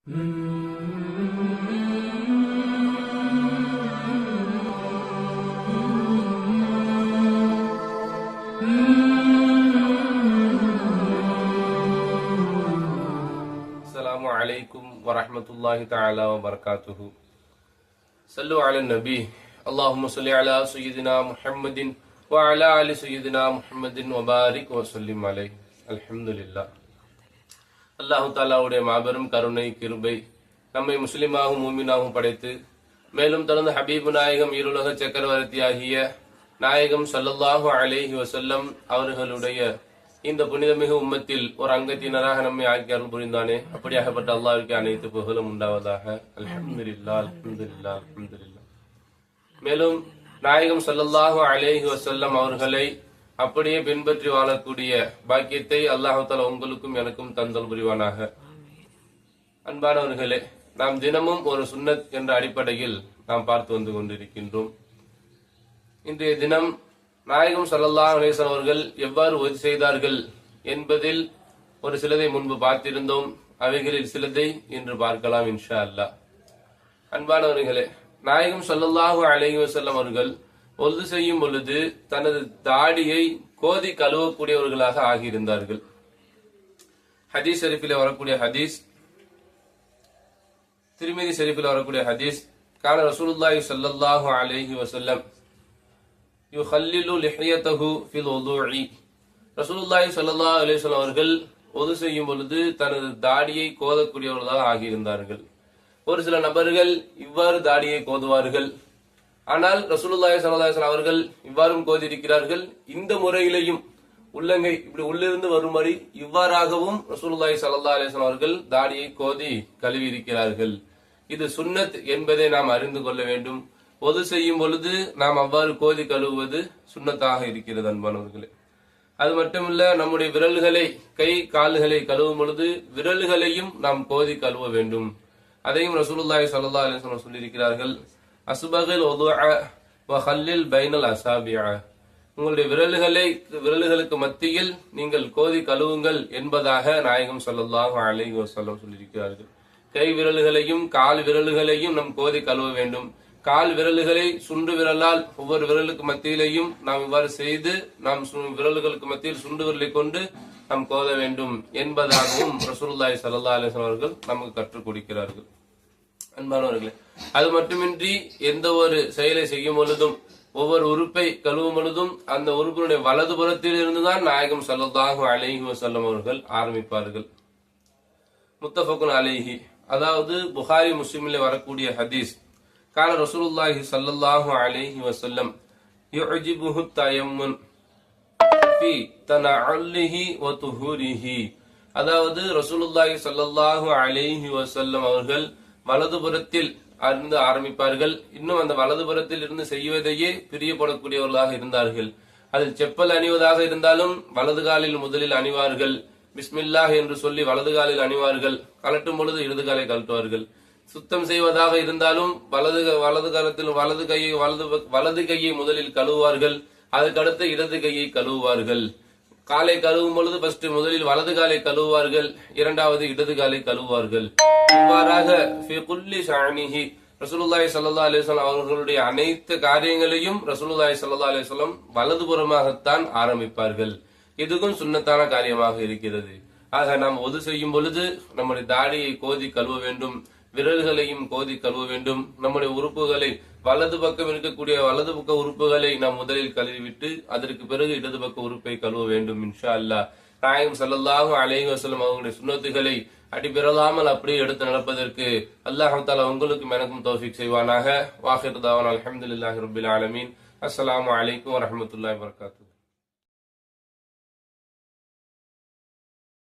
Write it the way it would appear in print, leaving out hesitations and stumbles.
السلام عليكم ورحمة الله تعالى وبركاته. صلوا على النبي. اللهم صل على سيدنا محمد وعلى آل سيدنا محمد وبارك وسلم عليه. الحمد لله. அல்லாஹு தாலாவுடைய மாபெரும் கருணை கிருபை நம்மை முஸ்லிமாகவும் மூமினாகவும் படைத்து மேலும் தொடர்ந்து ஹபீபு நாயகம் இருலக சக்கரவர்த்தி ஆகிய நாயகம் ஸல்லல்லாஹு அலைஹி வஸல்லம் அவர்களுடைய இந்த புனிதமிகு உம்மத்தில் ஒரு அங்கத்தினராக நம்மை ஆக்கி அருள் புரிந்தானே, அப்படியாகப்பட்ட அல்லாஹ்விற்கு அனைத்து புகழும் உண்டாவதாக. அல்ஹம்துலில்லாஹ் அல்ஹம்துலில்லாஹ் அல்ஹம்துலில்லாஹ். மேலும் நாயகம் ஸல்லல்லாஹு அலைஹி வஸல்லம் அவர்களை அப்படியே பின்பற்றி வாழக்கூடிய பாக்கியத்தை அல்லாஹ் தஆலா உங்களுக்கும் எனக்கும் தந்தல் புரிவானாக. அன்பானவர்களே, நாம் தினமும் ஒரு சுன்னத் என்ற அடிப்படையில் நாம் பார்த்து வந்து கொண்டிருக்கின்றோம். இன்றைய தினம் நாயகம் ஸல்லல்லாஹு அலைஹி வஸல்லம் அவர்கள் எவ்வாறு ஒது செய்தார்கள் என்பதில் ஒரு சிலதை முன்பு பார்த்திருந்தோம். அவைகளில் சிலதை இன்று பார்க்கலாம் இன்ஷா அல்லாஹ். அன்பானவர்களே, நாயகம் ஸல்லல்லாஹு அலைஹி வஸல்லம் அவர்கள் ஒது செய்யும் பொழுது தனது தாடியை கோதி கழுவக்கூடியவர்களாக ஆகியிருந்தார்கள். ஹதீஸ் ஷரீஃபில் வரக்கூடிய ஹதீஸ், திர்மிதி ஷரீஃபில் வரக்கூடிய ஹதீஸ், கான ரசூலுல்லாஹி ஸல்லல்லாஹு அலைஹி வஸல்லம் யுஹல்லிலு லிஹியதஹு ஃபில் வுதுஇ. ரசூலுல்லாஹி ஸல்லல்லாஹு அலைஹி வஸல்லம் அவர்கள் ஒது செய்யும் பொழுது தனது தாடியை கோதக்கூடியவர்களாக ஆகியிருந்தார்கள். ஒரு சில நபர்கள் இவ்வாறு தாடியை கோதுவார்கள். ஆனால் ரசூலுல்லாஹி ஸல்லல்லாஹு அலைஹி வஸல்லம் அவர்கள் இவ்வாறும் கோதியிருக்கிறார்கள். இந்த முறையிலையும் உள்ளங்கை இப்படி உள்ளிருந்து வரும்படி இவ்வாறாகவும் ரசூலுல்லாஹி ஸல்லல்லாஹு அலைஹி வஸல்லம் அவர்கள் தாடியை கோதி கழுவி இருக்கிறார்கள். இது சுன்னத் என்பதை நாம் அறிந்து கொள்ள வேண்டும். ஒது செய்யும் பொழுது நாம் அவ்வாறு கோதி கழுவுவது சுன்னத்தாக இருக்கிறது அன்பானவர்களே. அது மட்டுமல்ல, நம்முடைய விரல்களை, கை கால்களை கழுவும் பொழுது விரல்களையும் நாம் கோதி கழுவ வேண்டும். அதையும் ரசூலுல்லாஹி ஸல்லல்லாஹு அலைஹி வஸல்லம் சொல்லியிருக்கிறார்கள். அஸ்பகில் உதுஅ வ ஹல்லில் பைனல் அஸாபிஅ. உங்களுடைய விரல்களுக்கு மத்தியில் நீங்கள் கோதி கழுவுங்கள் என்பதாக நாயகம் ஸல்லல்லாஹு அலைஹி வஸல்லம் சொல்லியிருக்கிறார்கள். கை விரல்களையும் கால் விரல்களையும் நாம் கோதி கழுவ வேண்டும். கால் விரல்களை சுண்டு விரலால் ஒவ்வொரு விரலுக்கு மத்தியிலையும் நாம் இவ்வாறு செய்து நாம் விரல்களுக்கு மத்தியில் சுண்டு விரலை கொண்டு நாம் கோத வேண்டும் என்பதாகவும் ரசூலுல்லாஹி ஸல்லல்லாஹு அலைஹி வஸல்லம் அவர்கள் நமக்கு கற்றுக் கொடுக்கிறார்கள். அன்பானவர்களே, அது மட்டுமின்றி எந்த ஒரு செயலை செய்யும் பொழுதும் ஒவ்வொரு உறுப்பை கழுவும் பொழுதும் அந்த உறுப்பினுடைய வலது புறத்தில் இருந்துதான் நாயகம் ஸல்லல்லாஹு அலைஹி வஸல்லம் அவர்கள் ஆரம்பிப்பார்கள். முத்தஃபகுன் அலைஹி, அதாவது புகாரி முஸ்லிமிலே வரக்கூடிய ஹதீஸ், கான ரசூலுல்லாஹி ஸல்லல்லாஹு அலைஹி வஸல்லம் யுஜிபுஹு தயம்முன் ஃபீ தனஅல்லிஹி வ துஹூரிஹி. அதாவது ரசூலுல்லாஹி ஸல்லல்லாஹு அலைஹி வஸல்லம் அவர்கள் வலதுபுறத்தில் இருந்து ஆரம்பிப்பார்கள். இன்னும் அந்த வலதுபுறத்தில் இருந்து செய்வதையே பிரியப்படக்கூடியவர்களாக இருந்தார்கள். அதில் செப்பல் அணிவதாக இருந்தாலும் வலது காலில் முதலில் அணிவார்கள். பிஸ்மில்லாஹ் என்று சொல்லி வலது காலில் அணிவார்கள். கலட்டும் பொழுது இடது காலை கழட்டுவார்கள். சுத்தம் செய்வதாக இருந்தாலும் வலது கையை முதலில் கழுவுவார்கள். அதுக்கடுத்து இடது கையை கழுவுவார்கள். காலை கழுவும் பொழுது ஃபர்ஸ்ட் முதலில் வலது காலை கழுவுவார்கள், இரண்டாவது இடது காலை கழுவுவார்கள். இவ்வாறாக ரசூலுல்லாஹி ஸல்லல்லாஹு அலைஹி வஸல்லம் அவர்களுடைய அனைத்து காரியங்களையும் ரசூலுல்லாஹி ஸல்லல்லாஹு அலைஹி வஸல்லம் வலதுபுறமாகத்தான் ஆரம்பிப்பார்கள். இதுவும் சுன்னத்தான காரியமாக இருக்கிறது. ஆக நாம் ஒது செய்யும் பொழுது நம்முடைய தாடியை கோதி கழுவ வேண்டும், விரல்களையும் கோதி கழுவ வேண்டும். நம்முடைய உறுப்புகளை வலது பக்கம் இருக்கக்கூடிய வலது பக்க உறுப்புகளை நாம் முதலில் கழுவிவிட்டு அதற்கு பிறகு இடது பக்க உறுப்பை கழுவ வேண்டும் இன்ஷா அல்லாஹ். நாயகம் ஸல்லல்லாஹு அலைஹி வஸல்லம் அவர்களுடைய சுன்னத்துகளை அடிபெறலாமல் அப்படியே எடுத்து நடப்பதற்கு அல்லாஹ் தஆலா உங்களுக்கும் எனக்கும் தௌஃபீக் செய்வானாக. வாஹிர் தாவானா அல்ஹம்துலில்லாஹி ரப்பில் ஆலமீன். அஸ்ஸலாமு அலைக்கும் வரஹ்மத்துல்லாஹி வபரகாத்துஹு.